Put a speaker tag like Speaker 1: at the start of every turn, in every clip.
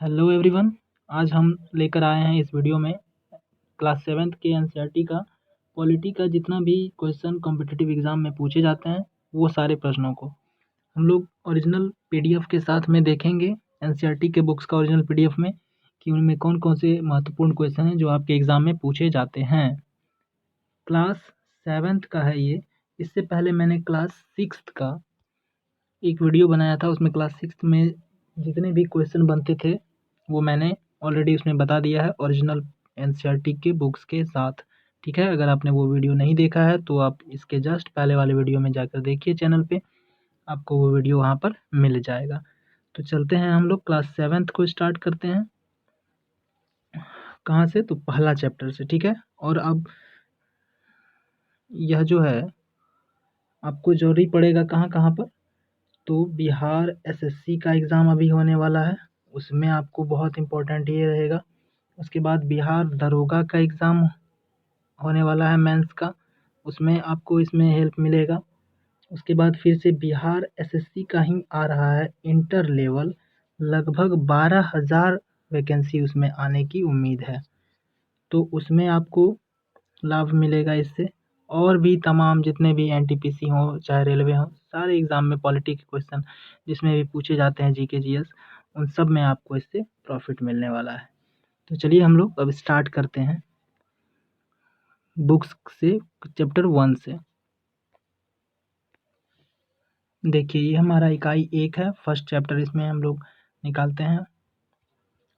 Speaker 1: Hello everyone. आज हम लेकर आए हैं इस वीडियो में क्लास 7th के एनसीईआरटी का पॉलिटी का जितना भी क्वेश्चन कॉम्पिटिटिव एग्ज़ाम में पूछे जाते हैं वो सारे प्रश्नों को हम लोग ओरिजिनल पीडीएफ के साथ में देखेंगे। एनसीईआरटी के बुक्स का ओरिजिनल पीडीएफ में कि उनमें कौन कौन से महत्वपूर्ण क्वेश्चन हैं जो आपके एग्ज़ाम में पूछे जाते हैं। क्लास 7th का है ये। इससे पहले मैंने क्लास 6th का एक वीडियो बनाया था, उसमें क्लास 6th में जितने भी क्वेश्चन बनते थे वो मैंने ऑलरेडी उसमें बता दिया है ओरिजिनल एनसीईआरटी के बुक्स के साथ। ठीक है, अगर आपने वो वीडियो नहीं देखा है तो आप इसके जस्ट पहले वाले वीडियो में जाकर देखिए, चैनल पे आपको वो वीडियो वहाँ पर मिल जाएगा। तो चलते हैं हम लोग क्लास 7th को स्टार्ट करते हैं। कहाँ से? तो पहला चैप्टर से। ठीक है, और अब यह जो है आपको जरूरी पड़ेगा कहाँ कहाँ पर, तो बिहार एसएससी का एग्ज़ाम अभी होने वाला है, उसमें आपको बहुत इम्पोर्टेंट ये रहेगा। उसके बाद बिहार दरोगा का एग्ज़ाम होने वाला है मेंस का, उसमें आपको इसमें हेल्प मिलेगा। उसके बाद फिर से बिहार एसएससी का ही आ रहा है इंटर लेवल, लगभग 12,000 वैकेंसी उसमें आने की उम्मीद है, तो उसमें आपको लाभ मिलेगा इससे। और भी तमाम जितने भी एनटीपीसी हो चाहे रेलवे हो, सारे एग्ज़ाम में पॉलिटी के क्वेश्चन जिसमें भी पूछे जाते हैं जीके जीएस, उन सब में आपको इससे प्रॉफिट मिलने वाला है। तो चलिए हम लोग अब स्टार्ट करते हैं बुक्स से, चैप्टर 1 से। देखिए ये हमारा इकाई 1 है, फर्स्ट चैप्टर इसमें हम लोग निकालते हैं।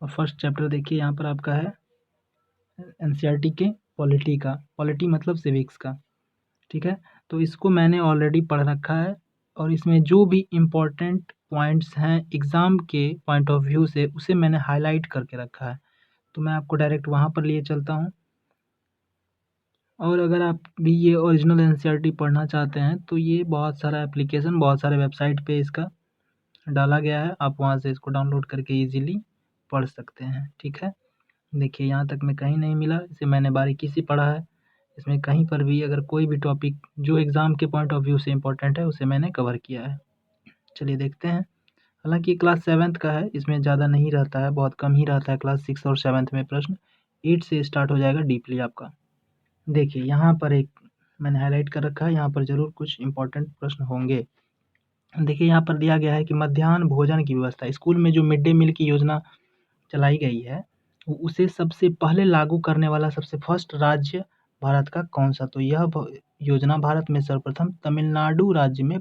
Speaker 1: और फर्स्ट चैप्टर देखिए यहाँ पर आपका है एनसीईआरटी के पॉलिटी का, पॉलिटी मतलब सिविक्स का। ठीक है, तो इसको मैंने ऑलरेडी पढ़ रखा है और इसमें जो भी इम्पोर्टेंट पॉइंट्स हैं एग्ज़ाम के पॉइंट ऑफ व्यू से उसे मैंने हाईलाइट करके रखा है, तो मैं आपको डायरेक्ट वहाँ पर लिए चलता हूँ। और अगर आप भी ये ओरिजिनल एनसीईआरटी पढ़ना चाहते हैं तो ये बहुत सारा एप्लीकेशन, बहुत सारे वेबसाइट पे इसका डाला गया है, आप वहाँ से इसको डाउनलोड करके इजीली पढ़ सकते हैं। ठीक है, देखिए यहाँ तक में कहीं नहीं मिला, इसे मैंने बारीकी से पढ़ा है। इसमें कहीं पर भी अगर कोई भी टॉपिक जो एग्ज़ाम के पॉइंट ऑफ व्यू से इम्पोर्टेंट है उसे मैंने कवर किया है। चलिए देखते हैं। हालांकि क्लास 7th का है, इसमें ज़्यादा नहीं रहता है, बहुत कम ही रहता है क्लास 6 और 7th में प्रश्न। 8 से स्टार्ट हो जाएगा डीपली आपका। देखिए यहाँ पर एक मैंने हाईलाइट कर रखा है, यहाँ पर ज़रूर कुछ इम्पोर्टेंट प्रश्न होंगे। देखिए यहाँ पर दिया गया है कि मध्याह्न भोजन की व्यवस्था, स्कूल में जो मिड डे मील की योजना चलाई गई है उसे सबसे पहले लागू करने वाला सबसे फर्स्ट राज्य भारत का कौन सा? तो यह योजना भारत में सर्वप्रथम तमिलनाडु राज्य में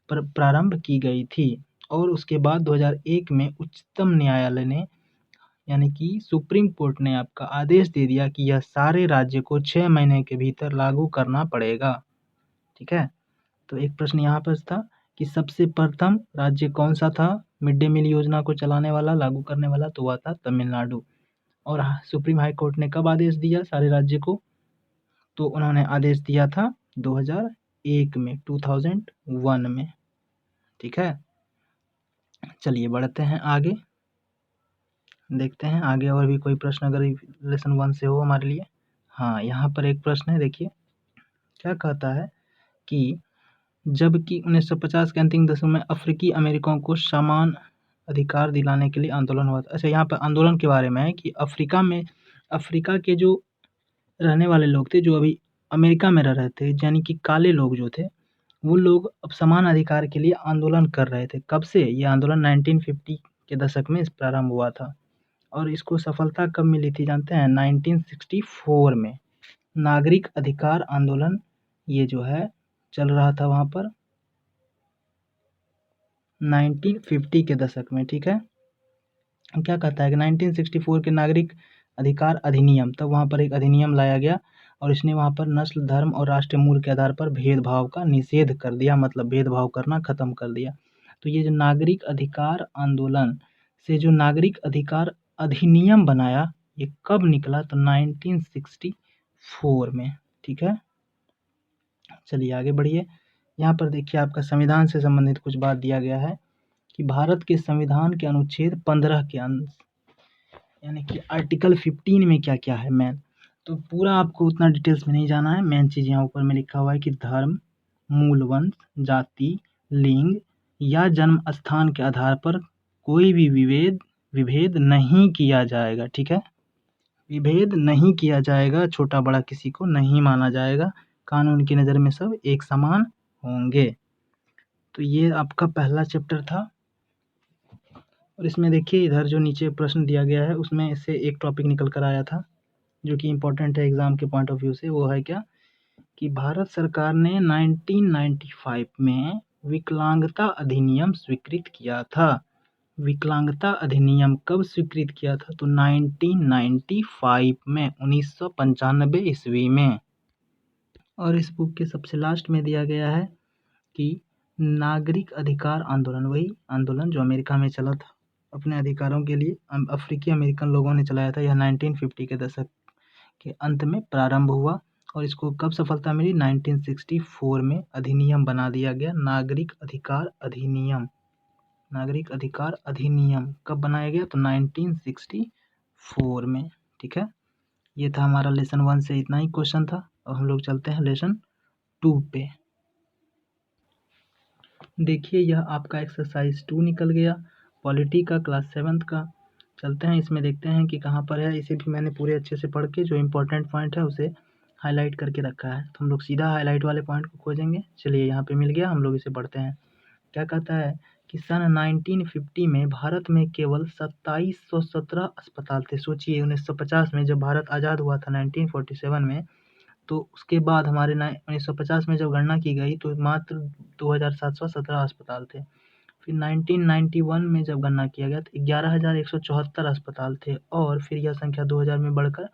Speaker 1: प्रारंभ की गई थी और उसके बाद 2001 में उच्चतम न्यायालय ने यानी कि सुप्रीम कोर्ट ने आपका आदेश दे दिया कि यह सारे राज्य को 6 महीने के भीतर लागू करना पड़ेगा। ठीक है, तो एक प्रश्न यहाँ पर था कि सबसे प्रथम राज्य कौन सा था मिड डे मील योजना को चलाने वाला, लागू करने वाला? तो वह था तमिलनाडु। और सुप्रीम हाई कोर्ट ने कब आदेश दिया सारे राज्य को? तो उन्होंने आदेश दिया था 2001 में, 2001 में। ठीक है, चलिए बढ़ते हैं आगे, देखते हैं आगे और भी कोई प्रश्न अगर लेसन 1 से हो हमारे लिए। हाँ, यहाँ पर एक प्रश्न है, देखिए क्या कहता है कि जबकि 1950 के अंतिम दशक में अफ्रीकी अमेरिकियों को समान अधिकार दिलाने के लिए आंदोलन हुआ था। अच्छा, यहाँ पर आंदोलन के बारे में है कि अफ्रीका के जो रहने वाले लोग थे, जो अभी अमेरिका में रह रहे थे, यानी कि काले लोग जो थे, वो लोग अब समान अधिकार के लिए आंदोलन कर रहे थे। कब से? ये आंदोलन 1950 के दशक में प्रारंभ हुआ था और इसको सफलता कब मिली थी जानते हैं? 1964 में। नागरिक अधिकार आंदोलन ये जो है चल रहा था वहाँ पर 1950 के दशक में। ठीक है, क्या कहता है कि 1964 के नागरिक अधिकार अधिनियम, तब वहाँ पर एक अधिनियम लाया गया और इसने वहाँ पर नस्ल, धर्म और राष्ट्रीय मूल के आधार पर भेदभाव का निषेध कर दिया, मतलब भेदभाव करना खत्म कर दिया। तो ये जो नागरिक अधिकार आंदोलन से जो नागरिक अधिकार अधिनियम बनाया, ये कब निकला? तो 1964 में। ठीक है, चलिए आगे बढ़िए। यहाँ पर देखिए आपका संविधान से संबंधित कुछ बात दिया गया है कि भारत के संविधान के अनुच्छेद 15 के अंश यानी कि आर्टिकल 15 में क्या क्या है मेन, तो पूरा आपको उतना डिटेल्स में नहीं जाना है। मेन चीज़ यहाँ ऊपर में लिखा हुआ है कि धर्म, मूल वंश, जाति, लिंग या जन्म स्थान के आधार पर कोई भी विभेद विभेद नहीं किया जाएगा, ठीक है, विभेद नहीं किया जाएगा, छोटा बड़ा किसी को नहीं माना जाएगा, कानून की नज़र में सब एक समान होंगे। तो ये आपका पहला चैप्टर था। और इसमें देखिए इधर जो नीचे प्रश्न दिया गया है उसमें से एक टॉपिक निकल कर आया था जो कि इम्पोर्टेंट है एग्ज़ाम के पॉइंट ऑफ व्यू से। वो है क्या कि भारत सरकार ने 1995 में विकलांगता अधिनियम स्वीकृत किया था। विकलांगता अधिनियम कब स्वीकृत किया था? तो 1995 में, 1995 ईस्वी में। और इस बुक के सबसे लास्ट में दिया गया है कि नागरिक अधिकार आंदोलन, वही आंदोलन जो अमेरिका में चला था अपने अधिकारों के लिए, अफ्रीकी अमेरिकन लोगों ने चलाया था, यह 1950 के दशक के अंत में प्रारंभ हुआ। और इसको कब सफलता मिली? 1964 में अधिनियम बना दिया गया, नागरिक अधिकार अधिनियम। नागरिक अधिकार अधिनियम कब बनाया गया? तो 1964 में, ठीक है। ये था हमारा लेसन 1 से इतना ही क्वेश्चन था। और हम लोग चलते हैं लेसन 2 पे। देखिए यह आपका एक्सरसाइज 2 निकल गया, पॉलिटी का, क्लास 7th का। चलते हैं इसमें, देखते हैं कि कहाँ पर है। इसे भी मैंने पूरे अच्छे से पढ़ के जो इम्पोर्टेंट पॉइंट है उसे हाईलाइट करके रखा है, तो हम लोग सीधा हाईलाइट वाले पॉइंट को खोजेंगे। चलिए यहाँ पे मिल गया, हम लोग इसे पढ़ते हैं। क्या कहता है कि सन 1950 में भारत में केवल 2717 अस्पताल थे। सोचिए 1950 में जब भारत आज़ाद हुआ था 1947 में, तो उसके बाद हमारे 1950 में जब गणना की गई तो मात्र 2717 अस्पताल थे। फिर 1991 में जब गणना किया गया तो 11,174 अस्पताल थे, और फिर यह संख्या 2000 में बढ़कर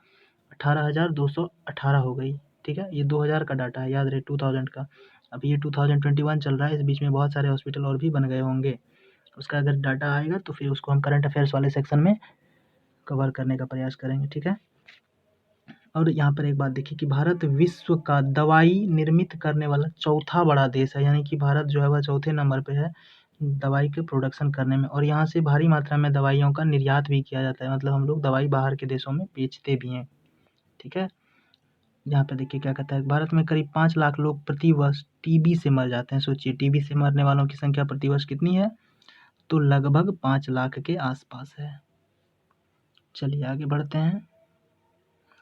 Speaker 1: 18,218 हो गई। ठीक है, ये 2000 का डाटा है, याद रहे 2000 का। अब ये 2021 चल रहा है, इस बीच में बहुत सारे हॉस्पिटल और भी बन गए होंगे। उसका अगर डाटा आएगा तो फिर उसको हम करंट अफेयर्स वाले सेक्शन में कवर करने का प्रयास करेंगे, ठीक है। और यहाँ पर एक बात देखिए कि भारत विश्व का दवाई निर्मित करने वाला चौथा बड़ा देश है, यानी कि भारत जो है वह चौथे नंबर पे है दवाई के प्रोडक्शन करने में। और यहाँ से भारी मात्रा में दवाइयों का निर्यात भी किया जाता है, मतलब हम लोग दवाई बाहर के देशों में बेचते भी हैं, ठीक है। यहाँ पे देखिए क्या कहता है, भारत में करीब 5 लाख लोग प्रति वर्ष टीबी से मर जाते हैं। सोचिए टीबी से मरने वालों की संख्या प्रति वर्ष कितनी है? तो लगभग 5 लाख के आसपास है। चलिए आगे बढ़ते हैं,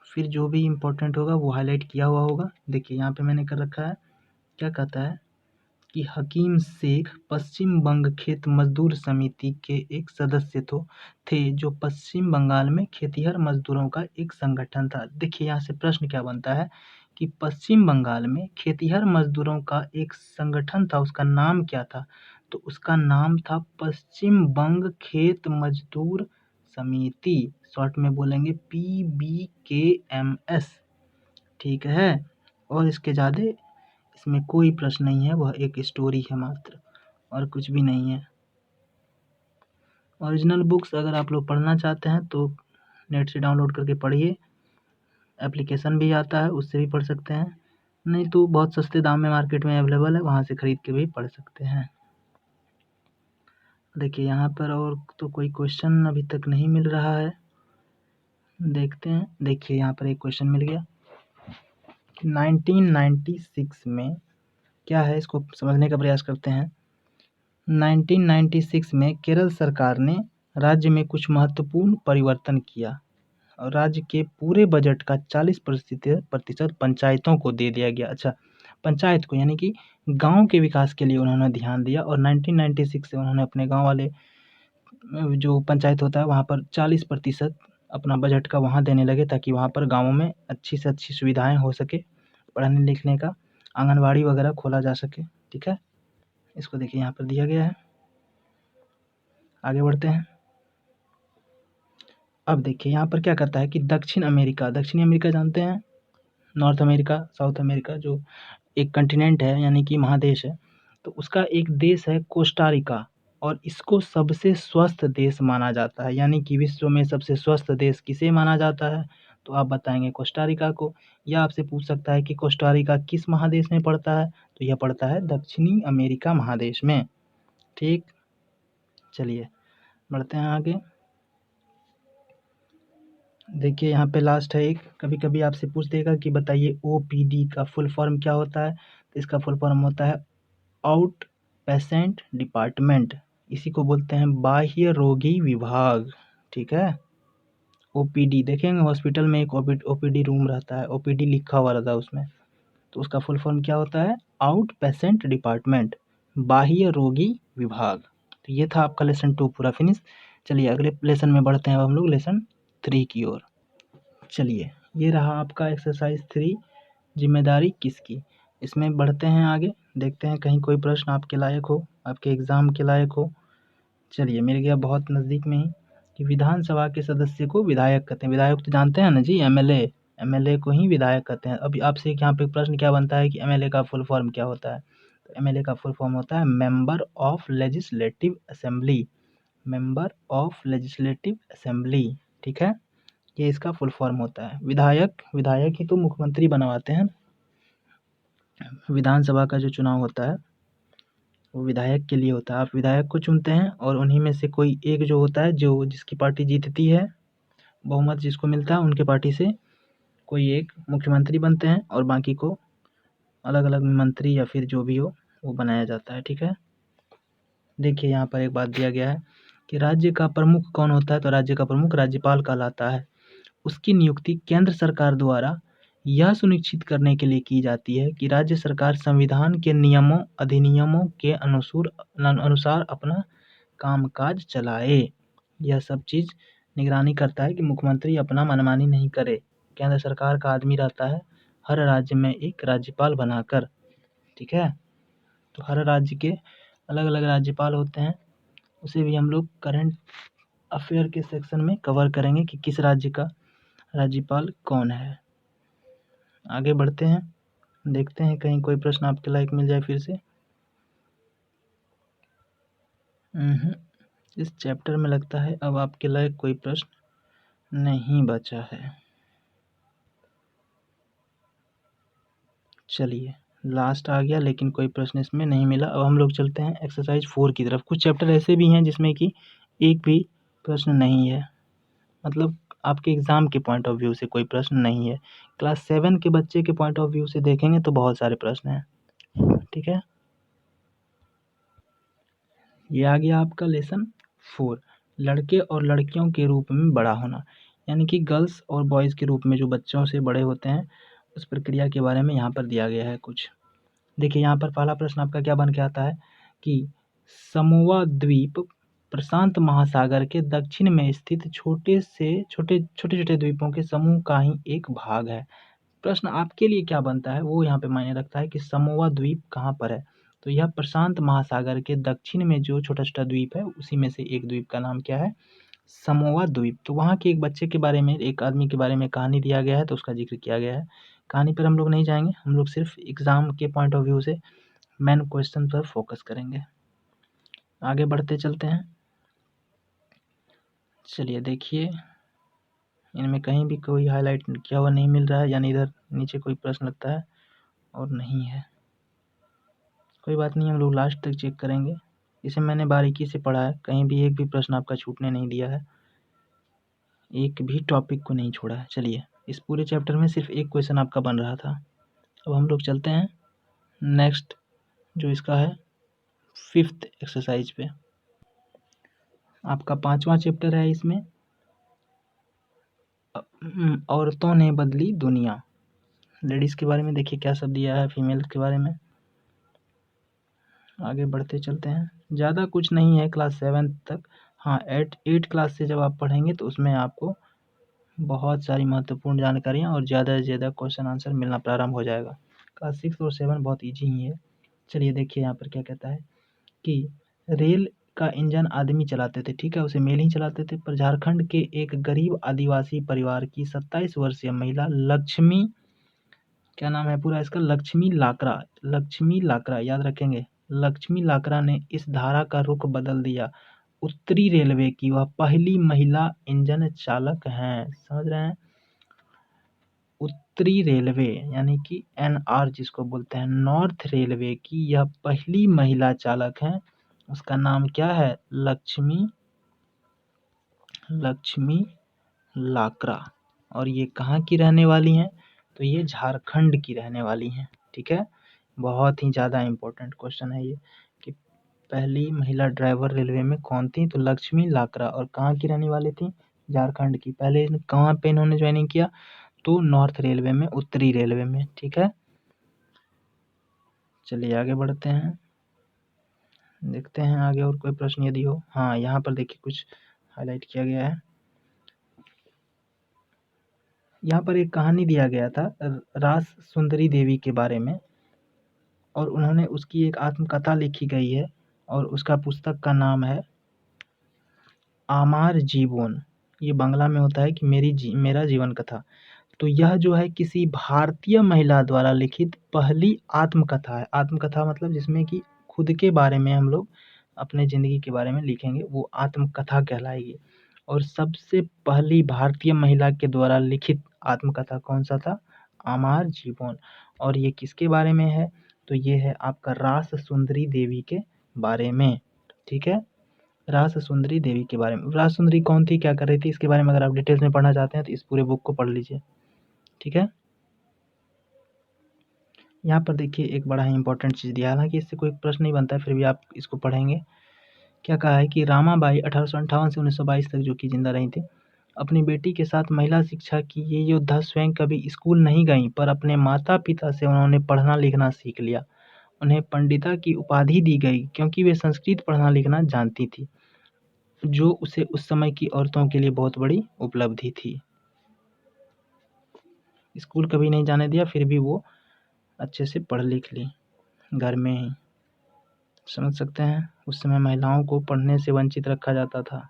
Speaker 1: फिर जो भी इम्पोर्टेंट होगा वो हाईलाइट किया हुआ होगा। देखिए यहाँ पे मैंने कर रखा है, क्या कहता है कि हकीम शेख पश्चिम बंग खेत मजदूर समिति के एक सदस्य थे जो पश्चिम बंगाल में खेतिहर मजदूरों का एक संगठन था। देखिए यहाँ से प्रश्न क्या बनता है कि पश्चिम बंगाल में खेतिहर मजदूरों का एक संगठन था, उसका नाम क्या था? तो उसका नाम था पश्चिम बंग खेत मजदूर समिति, शॉर्ट में बोलेंगे PBKMS, ठीक है। और इसके ज़्यादा इसमें कोई प्रश्न नहीं है, वह एक स्टोरी है मात्र, और कुछ भी नहीं है। ओरिजिनल बुक्स अगर आप लोग पढ़ना चाहते हैं तो नेट से डाउनलोड करके पढ़िए, एप्लीकेशन भी आता है उससे भी पढ़ सकते हैं, नहीं तो बहुत सस्ते दाम में मार्केट में अवेलेबल है, वहाँ से खरीद के भी पढ़ सकते हैं। देखिए यहाँ पर और तो कोई क्वेश्चन अभी तक नहीं मिल रहा है, देखते हैं। देखिए यहाँ पर एक क्वेश्चन मिल गया, 1996 में क्या है, इसको समझने का प्रयास करते हैं। 1996 में केरल सरकार ने राज्य में कुछ महत्वपूर्ण परिवर्तन किया और राज्य के पूरे बजट का 40% पंचायतों को दे दिया गया। अच्छा, पंचायत को, यानी कि गांव के विकास के लिए उन्होंने ध्यान दिया, और 1996 से उन्होंने अपने गांव वाले जो पंचायत होता है वहाँ पर 40% अपना बजट का वहाँ देने लगे, ताकि वहाँ पर गाँवों में अच्छी से अच्छी सुविधाएं हो सके, पढ़ने लिखने का, आंगनबाड़ी वगैरह खोला जा सके, ठीक है। इसको देखिए यहाँ पर दिया गया है, आगे बढ़ते हैं। अब देखिए यहाँ पर क्या कहता है कि दक्षिणी अमेरिका जानते हैं, नॉर्थ अमेरिका, साउथ अमेरिका, जो एक कंटिनेंट है यानी कि महादेश है, तो उसका एक देश है कोस्टारिका, और इसको सबसे स्वस्थ देश माना जाता है, यानी कि विश्व में सबसे स्वस्थ देश किसे माना जाता है? तो आप बताएंगे कोस्टारिका को। या आपसे पूछ सकता है कि कोस्टारिका किस महादेश में पड़ता है? तो यह पड़ता है दक्षिणी अमेरिका महादेश में, ठीक। चलिए बढ़ते हैं आगे। देखिए यहाँ पे लास्ट है एक, कभी कभी आपसे पूछ देगा कि बताइए OPD का फुल फॉर्म क्या होता है? तो इसका फुल फॉर्म होता है आउट पेशेंट डिपार्टमेंट, इसी को बोलते हैं बाह्य रोगी विभाग, ठीक है। ओपीडी देखेंगे, हॉस्पिटल में एक ओपीडी रूम रहता है, ओपीडी लिखा हुआ रहता है उसमें, तो उसका फुल फॉर्म क्या होता है? आउट पेशेंट डिपार्टमेंट, बाह्य रोगी विभाग। तो ये था आपका लेसन 2 पूरा फिनिश। चलिए अगले लेसन में बढ़ते हैं अब हम लोग लेसन 3 की ओर। चलिए ये रहा आपका एक्सरसाइज 3, जिम्मेदारी किसकी। इसमें बढ़ते हैं आगे, देखते हैं कहीं कोई प्रश्न आपके लायक हो, आपके एग्जाम के लायक हो। चलिए मिल गया बहुत नज़दीक में ही, कि विधानसभा के सदस्य को विधायक कहते हैं। विधायक तो जानते हैं ना जी, एमएलए, एमएलए को ही विधायक कहते हैं। अभी आपसे यहाँ पे प्रश्न क्या बनता है कि एमएलए का फुल फॉर्म क्या होता है? तो एमएलए का फुल फॉर्म होता है member of legislative assembly, member of legislative assembly, ठीक है। ये इसका फुल फॉर्म होता है। विधायक, विधायक ही तो मुख्यमंत्री बनवाते हैं। विधानसभा का जो चुनाव होता है वो विधायक के लिए होता है। आप विधायक को चुनते हैं और उन्हीं में से कोई एक जो होता है, जो जिसकी पार्टी जीतती है, बहुमत जिसको मिलता है, उनके पार्टी से कोई एक मुख्यमंत्री बनते हैं और बाकी को अलग अलग मंत्री या फिर जो भी हो वो बनाया जाता है, ठीक है। देखिए यहाँ पर एक बात दिया गया है कि राज्य का प्रमुख कौन होता है? तो राज्य का प्रमुख राज्यपाल कहलाता है। उसकी नियुक्ति केंद्र सरकार द्वारा यह सुनिश्चित करने के लिए की जाती है कि राज्य सरकार संविधान के नियमों अधिनियमों के अनुसार अपना कामकाज चलाए। यह सब चीज़ निगरानी करता है कि मुख्यमंत्री अपना मनमानी नहीं करे। केंद्र सरकार का आदमी रहता है हर राज्य में एक राज्यपाल बनाकर, ठीक है। तो हर राज्य के अलग अलग राज्यपाल होते हैं, उसे भी हम लोग करंट अफेयर के सेक्शन में कवर करेंगे कि किस राज्य का राज्यपाल कौन है। आगे बढ़ते हैं, देखते हैं कहीं कोई प्रश्न आपके लायक मिल जाए फिर से। इस चैप्टर में लगता है अब आपके लायक कोई प्रश्न नहीं बचा है। चलिए लास्ट आ गया, लेकिन कोई प्रश्न इसमें नहीं मिला। अब हम लोग चलते हैं एक्सरसाइज 4 की तरफ। कुछ चैप्टर ऐसे भी हैं जिसमें कि एक भी प्रश्न नहीं है, मतलब आपके एग्ज़ाम के पॉइंट ऑफ व्यू से कोई प्रश्न नहीं है। क्लास 7 के बच्चे के पॉइंट ऑफ व्यू से देखेंगे तो बहुत सारे प्रश्न हैं, ठीक है। ये आ गया आपका लेसन 4, लड़के और लड़कियों के रूप में बड़ा होना, यानी कि गर्ल्स और बॉयज़ के रूप में जो बच्चों से बड़े होते हैं, उस प्रक्रिया के बारे में यहाँ पर दिया गया है कुछ। देखिए यहाँ पर पहला प्रश्न आपका क्या बन के आता है कि समोआ द्वीप प्रशांत महासागर के दक्षिण में स्थित छोटे छोटे द्वीपों के समूह का ही एक भाग है। प्रश्न आपके लिए क्या बनता है वो यहाँ पे मायने रखता है कि समोआ द्वीप कहाँ पर है। तो यह प्रशांत महासागर के दक्षिण में जो छोटा छोटा द्वीप है उसी में से एक द्वीप का नाम क्या है? समोआ द्वीप। तो वहाँ के एक बच्चे के बारे में, एक आदमी के बारे में कहानी दिया गया है, तो उसका जिक्र किया गया है। कहानी पर हम लोग नहीं जाएंगे, हम लोग सिर्फ एग्जाम के पॉइंट ऑफ व्यू से मेन क्वेश्चन पर फोकस करेंगे। आगे बढ़ते चलते हैं। चलिए देखिए इनमें कहीं भी कोई हाईलाइट किया हुआ नहीं मिल रहा है, यानी इधर नीचे कोई प्रश्न लगता है और नहीं है। कोई बात नहीं, हम लोग लास्ट तक चेक करेंगे। इसे मैंने बारीकी से पढ़ा है, कहीं भी एक भी प्रश्न आपका छूटने नहीं दिया है, एक भी टॉपिक को नहीं छोड़ा है। चलिए इस पूरे चैप्टर में सिर्फ एक क्वेश्चन आपका बन रहा था। अब हम लोग चलते हैं नेक्स्ट, जो इसका है 5th एक्सरसाइज पे। आपका 5वां चैप्टर है इसमें, औरतों ने बदली दुनिया। लेडीज़ के बारे में देखिए क्या सब दिया है, फीमेल के बारे में। आगे बढ़ते चलते हैं, ज़्यादा कुछ नहीं है क्लास 7 तक। हाँ 8 क्लास से जब आप पढ़ेंगे तो उसमें आपको बहुत सारी महत्वपूर्ण जानकारियाँ और ज़्यादा से ज़्यादा क्वेश्चन आंसर मिलना प्रारंभ हो जाएगा। क्लास 6 और 7 बहुत ईजी ही है। चलिए देखिए यहाँ पर क्या कहता है कि रेल का इंजन आदमी चलाते थे, ठीक है, उसे मेल ही चलाते थे। पर झारखंड के एक गरीब आदिवासी परिवार की 27 वर्षीय महिला लक्ष्मी, क्या नाम है पूरा इसका, लक्ष्मी लाकरा, लक्ष्मी लाकरा याद रखेंगे, लक्ष्मी लाकरा ने इस धारा का रुख बदल दिया। उत्तरी रेलवे की वह पहली महिला इंजन चालक हैं। समझ रहे हैं? उत्तरी रेलवे यानी कि एनआर जिसको बोलते हैं, नॉर्थ रेलवे की यह पहली महिला चालक हैं। उसका नाम क्या है? लक्ष्मी लाकरा। और ये कहाँ की रहने वाली हैं? तो ये झारखंड की रहने वाली हैं, ठीक है। बहुत ही ज़्यादा इम्पोर्टेंट क्वेश्चन है ये कि पहली महिला ड्राइवर रेलवे में कौन थी? तो लक्ष्मी लाकरा। और कहाँ की रहने वाली थी? झारखंड की। पहले कहाँ पे इन्होंने ज्वाइनिंग किया? तो नॉर्थ रेलवे में, उत्तरी रेलवे में। ठीक है, चलिए आगे बढ़ते हैं, देखते हैं आगे और कोई प्रश्न यदि हो। हाँ, यहाँ पर देखिए कुछ हाईलाइट किया गया है। यहाँ पर एक कहानी दिया गया था रास सुंदरी देवी के बारे में, और उन्होंने उसकी एक आत्मकथा लिखी गई है, और उसका पुस्तक का नाम है आमार जीवन। ये बांग्ला में होता है कि मेरा जीवन कथा। तो यह जो है किसी भारतीय महिला द्वारा लिखित पहली आत्मकथा है। आत्मकथा मतलब जिसमें कि खुद के बारे में हम लोग अपने ज़िंदगी के बारे में लिखेंगे, वो आत्मकथा कहलाएगी। और सबसे पहली भारतीय महिला के द्वारा लिखित आत्मकथा कौन सा था? आमार जीवन। और ये किसके बारे में है? तो ये है आपका रास सुंदरी देवी के बारे में। ठीक है, रास सुंदरी देवी के बारे में। रास सुंदरी कौन थी, क्या कर रही थी, इसके बारे में अगर आप डिटेल्स में पढ़ना चाहते हैं तो इस पूरे बुक को पढ़ लीजिए। ठीक है, यहाँ पर देखिए एक बड़ा ही इंपॉर्टेंट चीज़ दिया है, हालांकि इससे कोई प्रश्न नहीं बनता है, फिर भी आप इसको पढ़ेंगे। क्या कहा है कि रामाबाई 1858 से 1922 तक जो कि जिंदा रही थी, अपनी बेटी के साथ महिला शिक्षा की ये योद्धा स्वयं कभी स्कूल नहीं गईं, पर अपने माता पिता से उन्होंने पढ़ना लिखना सीख लिया। उन्हें पंडिता की उपाधि दी गई क्योंकि वे संस्कृत पढ़ना लिखना जानती थी, जो उसे उस समय की औरतों के लिए बहुत बड़ी उपलब्धि थी। स्कूल कभी नहीं जाने दिया, फिर भी वो अच्छे से पढ़ लिख ली घर में ही। समझ सकते हैं, उस समय महिलाओं को पढ़ने से वंचित रखा जाता था।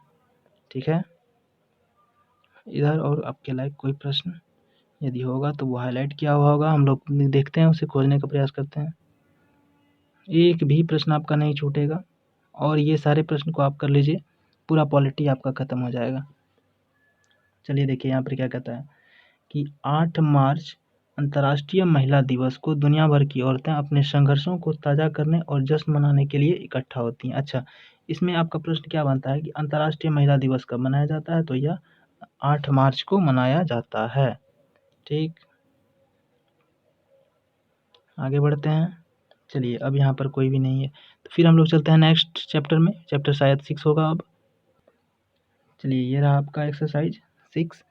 Speaker 1: ठीक है, इधर और आपके लायक कोई प्रश्न यदि होगा तो वो हाईलाइट किया हुआ होगा, हम लोग देखते हैं, उसे खोजने का प्रयास करते हैं। एक भी प्रश्न आपका नहीं छूटेगा, और ये सारे प्रश्न को आप कर लीजिए, पूरा पॉलिटी आपका खत्म हो जाएगा। चलिए देखिए यहाँ पर क्या कहता है कि 8 मार्च अंतर्राष्ट्रीय महिला दिवस को दुनिया भर की औरतें अपने संघर्षों को ताज़ा करने और जश्न मनाने के लिए इकट्ठा होती हैं। अच्छा, इसमें आपका प्रश्न क्या बनता है कि अंतर्राष्ट्रीय महिला दिवस कब मनाया जाता है? तो यह 8 मार्च को मनाया जाता है। ठीक, आगे बढ़ते हैं। चलिए, अब यहाँ पर कोई भी नहीं है, तो फिर हम लोग चलते हैं नेक्स्ट चैप्टर में। चैप्टर शायद 6 होगा अब। चलिए, ये रहा आपका एक्सरसाइज 6।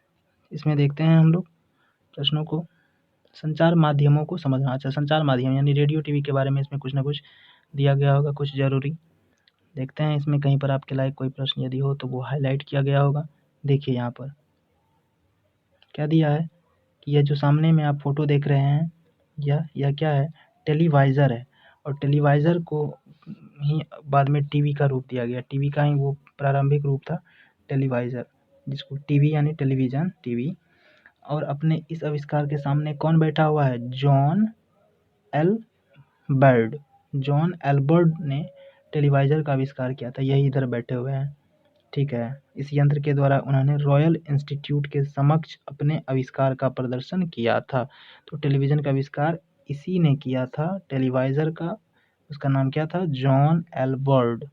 Speaker 1: इसमें देखते हैं हम लोग प्रश्नों को। संचार माध्यमों को समझना। अच्छा, संचार माध्यम यानी रेडियो टीवी के बारे में इसमें कुछ ना कुछ दिया गया होगा, कुछ ज़रूरी। देखते हैं इसमें कहीं पर आपके लायक कोई प्रश्न यदि हो तो वो हाईलाइट किया गया होगा। देखिए यहाँ पर क्या दिया है कि यह जो सामने में आप फोटो देख रहे हैं, यह क्या है? टेलीवाइज़र है। और टेलीवाइज़र को ही बाद में टीवी का रूप दिया गया। टीवी का ही वो प्रारंभिक रूप था टेलीवाइज़र, जिसको टीवी यानी टेलीविज़न, टीवी। और अपने इस आविष्कार के सामने कौन बैठा हुआ है? John L bird. John Albert ने टेलीवाइज़र का आविष्कार किया था, यही इधर बैठे हुए हैं। ठीक है, इस यंत्र के द्वारा उन्होंने रॉयल इंस्टीट्यूट के समक्ष अपने आविष्कार का प्रदर्शन किया था। तो टेलीविज़न का आविष्कार इसी ने किया था, टेलीवाइज़र का। उसका नाम क्या था? John L bird.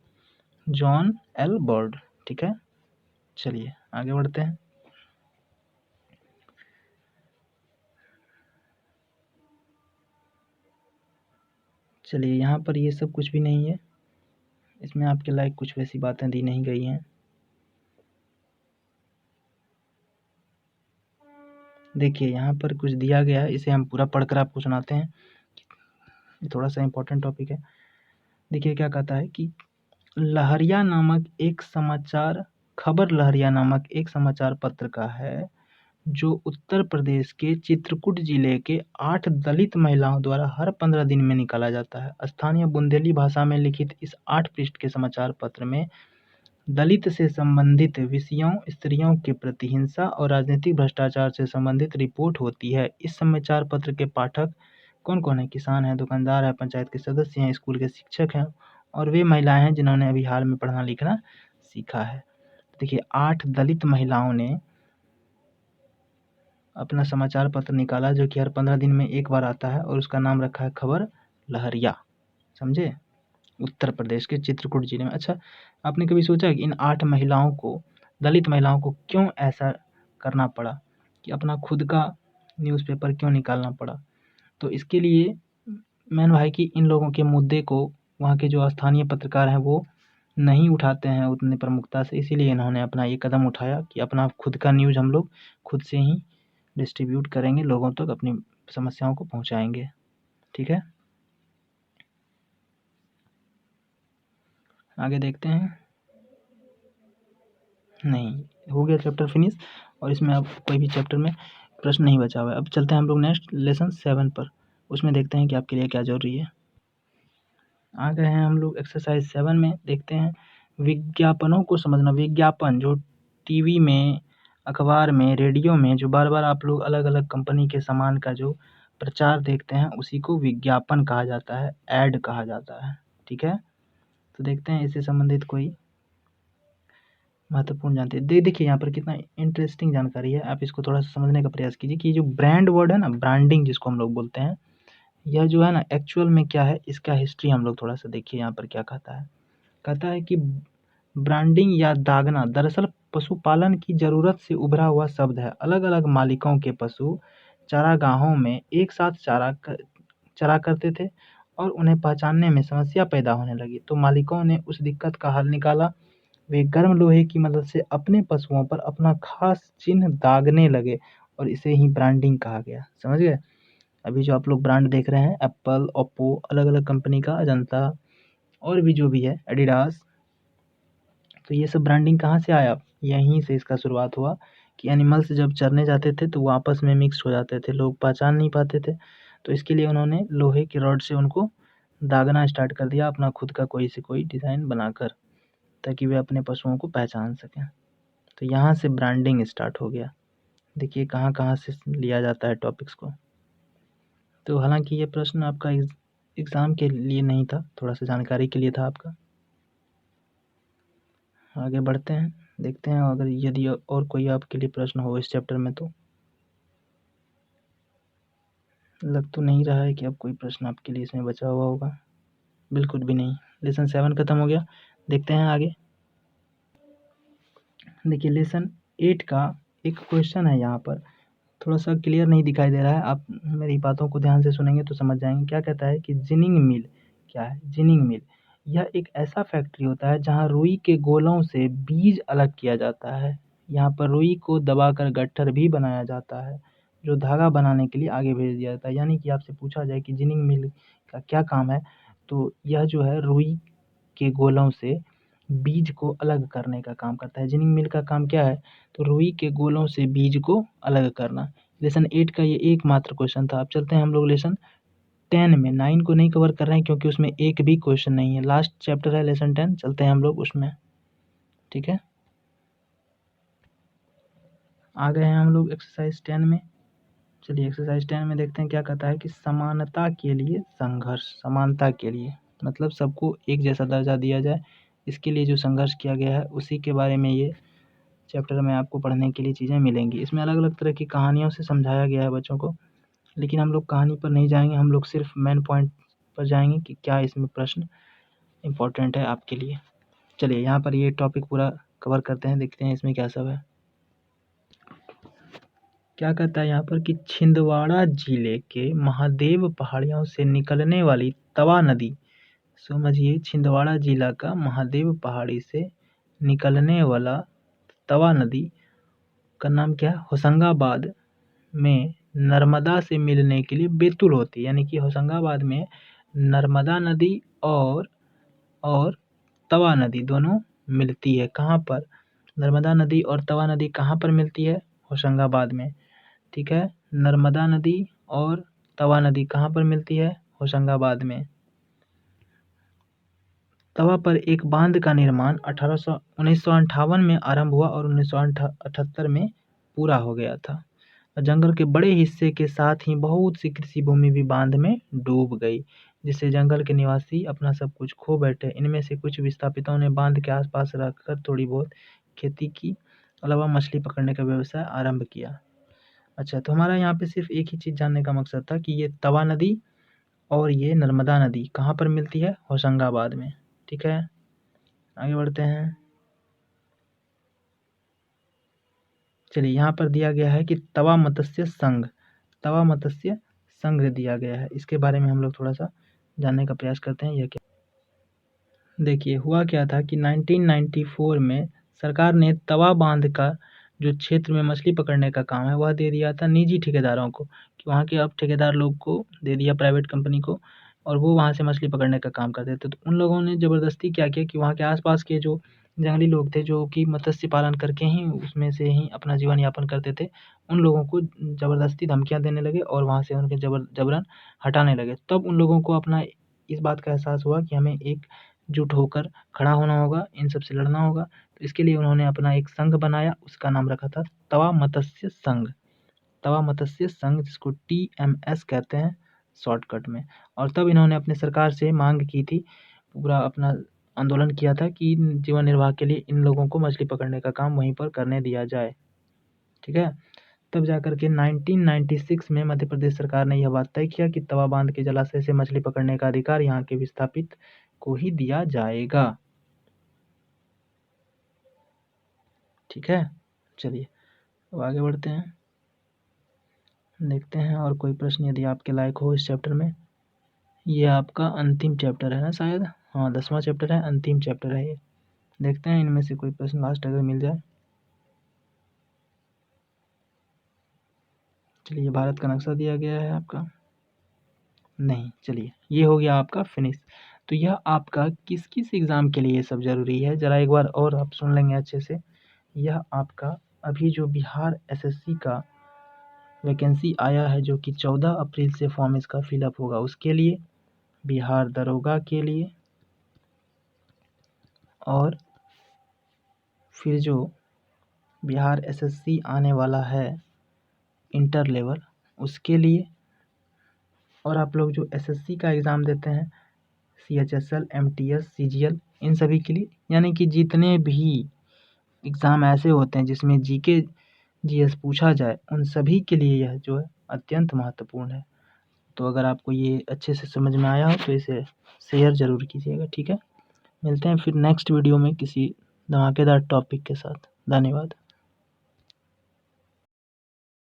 Speaker 1: John L bird. ठीक है, चलिए आगे बढ़ते हैं। चलिए, यहाँ पर ये सब कुछ भी नहीं है, इसमें आपके लायक कुछ वैसी बातें दी नहीं गई हैं। देखिए यहाँ पर कुछ दिया गया है, इसे हम पूरा पढ़कर आपको सुनाते हैं। ये थोड़ा सा इम्पोर्टेंट टॉपिक है। देखिए क्या कहता है कि लहरिया नामक एक समाचार खबर लहरिया नामक एक समाचार पत्र का है, जो उत्तर प्रदेश के चित्रकूट जिले के 8 दलित महिलाओं द्वारा हर 15 दिन में निकाला जाता है। स्थानीय बुंदेली भाषा में लिखित इस 8 पृष्ठ के समाचार पत्र में दलित से संबंधित विषयों, स्त्रियों के प्रति हिंसा और राजनीतिक भ्रष्टाचार से संबंधित रिपोर्ट होती है। इस समाचार पत्र के पाठक कौन-कौन हैं? किसान हैं, दुकानदार हैं, पंचायत के सदस्य हैं, स्कूल के शिक्षक हैं, और वे महिलाएं हैं जिन्होंने अभी हाल में पढ़ना लिखना सीखा है। देखिए 8 दलित महिलाओं ने अपना समाचार पत्र निकाला, जो कि हर 15 दिन में एक बार आता है, और उसका नाम रखा है खबर लहरिया। समझे? उत्तर प्रदेश के चित्रकूट जिले में। अच्छा, आपने कभी सोचा कि इन 8 महिलाओं को, दलित महिलाओं को क्यों ऐसा करना पड़ा कि अपना खुद का न्यूज़पेपर क्यों निकालना पड़ा? तो इसके लिए मेन है कि इन लोगों के मुद्दे को वहाँ के जो स्थानीय पत्रकार हैं वो नहीं उठाते हैं उतनी प्रमुखता से, इसीलिए इन्होंने अपना ये कदम उठाया कि अपना खुद का न्यूज़ हम लोग खुद से ही डिस्ट्रीब्यूट करेंगे, लोगों तक अपनी समस्याओं को पहुँचाएँगे। ठीक है, आगे देखते हैं। नहीं, हो गया चैप्टर फिनिश, और इसमें अब कोई भी चैप्टर में प्रश्न नहीं बचा हुआ है। अब चलते हैं हम लोग नेक्स्ट लेसन 7 पर, उसमें देखते हैं कि आपके लिए क्या ज़रूरी है। आ गए हैं हम लोग एक्सरसाइज 7 में। देखते हैं विज्ञापनों को समझना। विज्ञापन जो टीवी में, अखबार में, रेडियो में जो बार बार आप लोग अलग अलग कंपनी के सामान का जो प्रचार देखते हैं उसी को विज्ञापन कहा जाता है, ऐड कहा जाता है। ठीक है, तो देखते हैं इससे संबंधित कोई महत्वपूर्ण जानते देखिए यहाँ पर कितना इंटरेस्टिंग जानकारी है। आप इसको थोड़ा सा समझने का प्रयास कीजिए कि जो ब्रांड वर्ड है ना, ब्रांडिंग जिसको हम लोग बोलते हैं, यह जो है ना एक्चुअल में क्या है, इसका हिस्ट्री हम लोग थोड़ा सा देखिए यहाँ पर क्या कहता है। कहता है कि ब्रांडिंग या दागना दरअसल पशुपालन की जरूरत से उभरा हुआ शब्द है। अलग अलग मालिकों के पशु चारागाहों में एक साथ चरा करते थे और उन्हें पहचानने में समस्या पैदा होने लगी, तो मालिकों ने उस दिक्कत का हल निकाला। वे गर्म लोहे की मदद से अपने पशुओं पर अपना खास चिन्ह दागने लगे और इसे ही ब्रांडिंग कहा गया। समझ गए? अभी जो आप लोग ब्रांड देख रहे हैं, एप्पल, ओप्पो, अलग अलग कंपनी का, अजंता और भी जो भी है, एडिडास, तो ये सब ब्रांडिंग कहाँ से आया? यहीं से इसका शुरुआत हुआ कि एनिमल्स जब चरने जाते थे तो वो आपस में मिक्स हो जाते थे, लोग पहचान नहीं पाते थे, तो इसके लिए उन्होंने लोहे की रॉड से उनको दागना स्टार्ट कर दिया, अपना खुद का कोई से कोई डिज़ाइन बनाकर, ताकि वे अपने पशुओं को पहचान सकें। तो यहाँ से ब्रांडिंग स्टार्ट हो गया। देखिए कहाँ कहाँ से लिया जाता है टॉपिक्स को। तो हालांकि ये प्रश्न आपका एग्ज़ाम के लिए नहीं था, थोड़ा सा जानकारी के लिए था आपका। आगे बढ़ते हैं, देखते हैं अगर यदि और कोई आपके लिए प्रश्न हो इस चैप्टर में। तो लग तो नहीं रहा है कि अब कोई प्रश्न आपके लिए इसमें बचा हुआ होगा, बिल्कुल भी नहीं। लेसन 7 खत्म हो गया, देखते हैं आगे। देखिए लेसन 8 का एक क्वेश्चन है, यहाँ पर थोड़ा सा क्लियर नहीं दिखाई दे रहा है, आप मेरी बातों को ध्यान से सुनेंगे तो समझ जाएंगे। क्या कहता है कि जिनिंग मिल क्या है? जिनिंग मिल यह एक ऐसा फैक्ट्री होता है जहाँ रुई के गोलों से बीज अलग किया जाता है। यहाँ पर रुई को दबाकर गट्ठर भी बनाया जाता है जो धागा बनाने के लिए आगे भेज दिया जाता है। यानी कि आपसे पूछा जाए कि जिनिंग मिल का क्या काम है, तो यह जो है रुई के गोलों से बीज को अलग करने का काम करता है। जिनिंग मिल का काम क्या है? तो रुई के गोलों से बीज को अलग करना। लेसन 8 का ये एकमात्र क्वेश्चन था। अब चलते हैं हम लोग लेसन 10 में। 9 को नहीं कवर कर रहे हैं क्योंकि उसमें एक भी क्वेश्चन नहीं है, लास्ट चैप्टर है लेसन 10, चलते हैं हम लोग उसमें। ठीक है, आ गए हैं हम लोग एक्सरसाइज 10 में। चलिए एक्सरसाइज 10 में देखते हैं क्या कहता है कि समानता के लिए संघर्ष। समानता के लिए मतलब सबको एक जैसा दर्जा दिया जाए, इसके लिए जो संघर्ष किया गया है उसी के बारे में ये चैप्टर में आपको पढ़ने के लिए चीज़ें मिलेंगी। इसमें अलग अलग तरह की कहानियों से समझाया गया है बच्चों को, लेकिन हम लोग कहानी पर नहीं जाएंगे, हम लोग सिर्फ मेन पॉइंट पर जाएंगे कि क्या इसमें प्रश्न इम्पोर्टेंट है आपके लिए। चलिए यहाँ पर ये टॉपिक पूरा कवर करते हैं, देखते हैं इसमें क्या सब है। क्या कहता है यहाँ पर कि छिंदवाड़ा जिले के महादेव पहाड़ियों से निकलने वाली तवा नदी, समझिए छिंदवाड़ा जिला का महादेव पहाड़ी से निकलने वाला तवा नदी का नाम क्या है? होशंगाबाद में नर्मदा से मिलने के लिए बेतुल होती है। यानी कि होशंगाबाद में नर्मदा नदी और तवा नदी दोनों मिलती है। कहाँ पर? नर्मदा नदी और तवा नदी कहाँ पर मिलती है? होशंगाबाद में। ठीक है, नर्मदा नदी और तवा नदी कहाँ पर मिलती है? होशंगाबाद में। तवा पर एक बांध का निर्माण 1958 में आरंभ हुआ और 1978 में पूरा हो गया था। जंगल के बड़े हिस्से के साथ ही बहुत सी कृषि भूमि भी बांध में डूब गई, जिससे जंगल के निवासी अपना सब कुछ खो बैठे। इनमें से कुछ विस्थापितों ने बांध के आसपास रहकर थोड़ी बहुत खेती की अलावा मछली पकड़ने का व्यवसाय आरंभ किया। अच्छा, तो हमारा यहाँ पे सिर्फ एक ही चीज़ जानने का मकसद था कि ये तवा नदी और ये नर्मदा नदी कहाँ पर मिलती है? होशंगाबाद में। ठीक है, आगे बढ़ते हैं। चलिए यहाँ पर दिया गया है कि तवा मत्स्य संघ दिया गया है, इसके बारे में हम लोग थोड़ा सा जानने का प्रयास करते हैं। यह क्या? देखिए हुआ क्या था कि 1994 में सरकार ने तवा बांध का जो क्षेत्र में मछली पकड़ने का काम है वह दे दिया था निजी ठेकेदारों को, कि वहाँ के अब ठेकेदार लोग को दे दिया प्राइवेट कंपनी को, और वो वहाँ से मछली पकड़ने का काम करते थे। तो उन लोगों ने ज़बरदस्ती क्या किया कि वहाँ के आसपास के जो जंगली लोग थे जो कि मत्स्य पालन करके ही उसमें से ही अपना जीवन यापन करते थे, उन लोगों को ज़बरदस्ती धमकियाँ देने लगे और वहाँ से उनके जबरन हटाने लगे। तब उन लोगों को अपना इस बात का एहसास हुआ कि हमें एकजुट होकर खड़ा होना होगा, इन सब से लड़ना होगा। तो इसके लिए उन्होंने अपना एक संघ बनाया, उसका नाम रखा था तवा मत्स्य संघ। तवा मत्स्य संघ जिसको TMS कहते हैं शॉर्टकट में। और तब इन्होंने अपनी सरकार से मांग की थी, पूरा अपना आंदोलन किया था कि जीवन निर्वाह के लिए इन लोगों को मछली पकड़ने का काम वहीं पर करने दिया जाए। ठीक है, तब जाकर के 1996 में मध्य प्रदेश सरकार ने यह बात तय किया कि तवा बांध के जलाशय से मछली पकड़ने का अधिकार यहाँ के विस्थापित को ही दिया जाएगा। ठीक है, चलिए अब आगे बढ़ते हैं, देखते हैं और कोई प्रश्न यदि आपके लायक हो इस चैप्टर में। ये आपका अंतिम चैप्टर है ना शायद, हाँ 10वां चैप्टर है, अंतिम चैप्टर है ये। देखते हैं इनमें से कोई प्रश्न लास्ट अगर मिल जाए। चलिए भारत का नक्शा दिया गया है आपका, नहीं, चलिए ये हो गया आपका फिनिश। तो यह आपका किस किस एग्ज़ाम के लिए ये सब ज़रूरी है, ज़रा एक बार और आप सुन लेंगे अच्छे से। यह आपका अभी जो बिहार SSC का वैकेंसी आया है जो कि 14 अप्रैल से फॉर्म इसका फिलअप होगा, उसके लिए, बिहार दरोगा के लिए, और फिर जो बिहार SSC आने वाला है इंटर लेवल उसके लिए, और आप लोग जो SSC का एग्ज़ाम देते हैं CHSL, MTS, CGL, इन सभी के लिए, यानी कि जितने भी एग्ज़ाम ऐसे होते हैं जिसमें GK GS पूछा जाए उन सभी के लिए यह जो है अत्यंत महत्वपूर्ण है। तो अगर आपको ये अच्छे से समझ में आया हो तो इसे शेयर ज़रूर कीजिएगा। ठीक है, मिलते हैं फिर नेक्स्ट वीडियो में किसी धमाकेदार टॉपिक के साथ। धन्यवाद।